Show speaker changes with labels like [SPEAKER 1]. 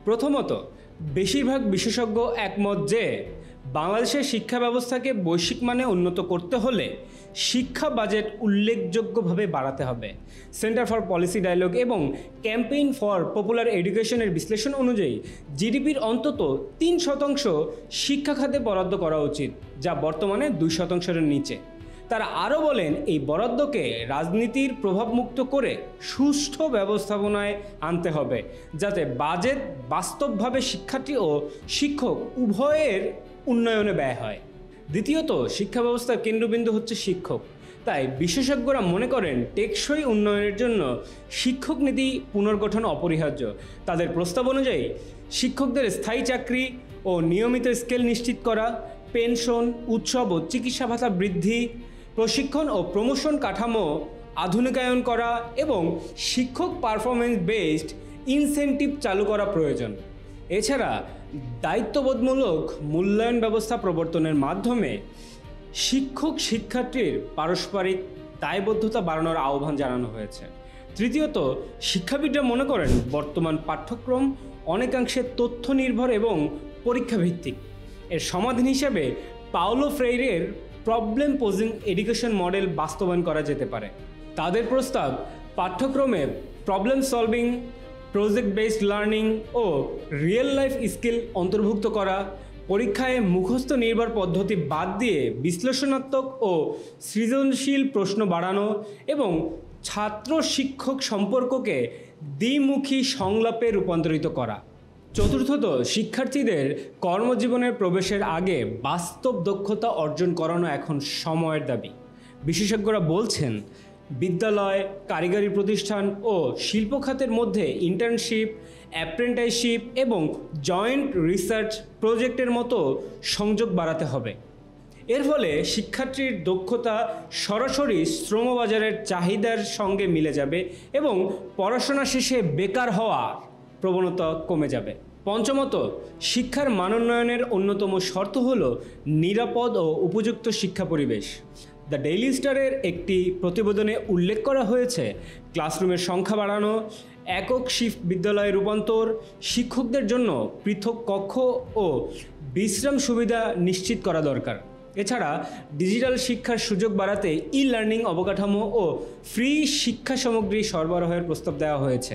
[SPEAKER 1] প্রথমত, বেশিরভাগ বিশেষজ্ঞ একমত যে বাংলাদেশের শিক্ষা ব্যবস্থাকে বৈশ্বিক মানে উন্নত করতে হলে শিক্ষা বাজেট উল্লেখযোগ্যভাবে বাড়াতে হবে। সেন্টার ফর পলিসি ডায়ালগ এবং ক্যাম্পেইন ফর পপুলার এডুকেশনের বিশ্লেষণ অনুযায়ী জিডিপির অন্তত 3% শিক্ষা খাতে বরাদ্দ করা উচিত, যা বর্তমানে 2%-এর নিচে। তারা আরও বলেন, এই বরাদ্দকে রাজনীতির প্রভাবমুক্ত করে সুষ্ঠু ব্যবস্থাপনায় আনতে হবে, যাতে বাজেট বাস্তবভাবে শিক্ষার্থী ও শিক্ষক উভয়ের উন্নয়নে ব্যয় হয়। দ্বিতীয়ত, শিক্ষা ব্যবস্থার কেন্দ্রবিন্দু হচ্ছে শিক্ষক। তাই বিশেষজ্ঞরা মনে করেন টেকসই উন্নয়নের জন্য শিক্ষক নীতি পুনর্গঠন অপরিহার্য। তাদের প্রস্তাব অনুযায়ী শিক্ষকদের স্থায়ী চাকরি ও নিয়মিত স্কেল নিশ্চিত করা, পেনশন, উৎসব ও চিকিৎসা ভাতা বৃদ্ধি, প্রশিক্ষণ ও প্রমোশন কাঠামো আধুনিকায়ন করা এবং শিক্ষক পারফরমেন্স বেসড ইনসেন্টিভ চালু করা প্রয়োজন। এছাড়া দায়িত্ববোধমূলক মূল্যায়ন ব্যবস্থা প্রবর্তনের মাধ্যমে শিক্ষক শিক্ষার্থীর পারস্পরিক দায়বদ্ধতা বাড়ানোর আহ্বান জানানো হয়েছে। তৃতীয়ত, শিক্ষাবিদরা মনে করেন বর্তমান পাঠ্যক্রম অনেকাংশে তথ্য নির্ভর এবং পরীক্ষা ভিত্তিক। এর সমাধান হিসেবে পাওলো ফ্রেইরের প্রবলেম পোজিং এডুকেশন মডেল বাস্তবায়ন করা যেতে পারে। তাদের প্রস্তাব, পাঠ্যক্রমে problem solving, project based learning ও রিয়েল লাইফ স্কিল অন্তর্ভুক্ত করা, পরীক্ষায় মুখস্থ নির্ভর পদ্ধতি বাদ দিয়ে বিশ্লেষণাত্মক ও সৃজনশীল প্রশ্ন বাড়ানো এবং ছাত্র শিক্ষক সম্পর্ককে দ্বিমুখী সংলাপে রূপান্তরিত করা। চতুর্থত, শিক্ষার্থীদের কর্মজীবনের প্রবেশের আগে বাস্তব দক্ষতা অর্জন করানো এখন সময়ের দাবি। বিশেষজ্ঞরা বলছেন, বিদ্যালয়, কারিগরি প্রতিষ্ঠান ও শিল্প খাতের মধ্যে ইন্টার্নশিপ, অ্যাপ্রেন্টিসশিপ এবং জয়েন্ট রিসার্চ প্রজেক্টের মতো সংযোগ বাড়াতে হবে। এর ফলে শিক্ষার্থীর দক্ষতা সরাসরি শ্রমবাজারের চাহিদার সঙ্গে মিলে যাবে এবং পড়াশোনা শেষে বেকার হওয়ার প্রবণতা কমে যাবে। পঞ্চমত, শিক্ষার মানোন্নয়নের অন্যতম শর্ত হল নিরাপদ ও উপযুক্ত শিক্ষা পরিবেশ। দ্য ডেইলি স্টারের একটি প্রতিবেদনে উল্লেখ করা হয়েছে, ক্লাসরুমের সংখ্যা বাড়ানো, একক শিফট বিদ্যালয়ে রূপান্তর, শিক্ষকদের জন্য পৃথক কক্ষ ও বিশ্রাম সুবিধা নিশ্চিত করা দরকার। এছাড়া ডিজিটাল শিক্ষার সুযোগ বাড়াতে ই লার্নিং অবকাঠামো ও ফ্রি শিক্ষা সামগ্রী সরবরাহের প্রস্তাব দেওয়া হয়েছে।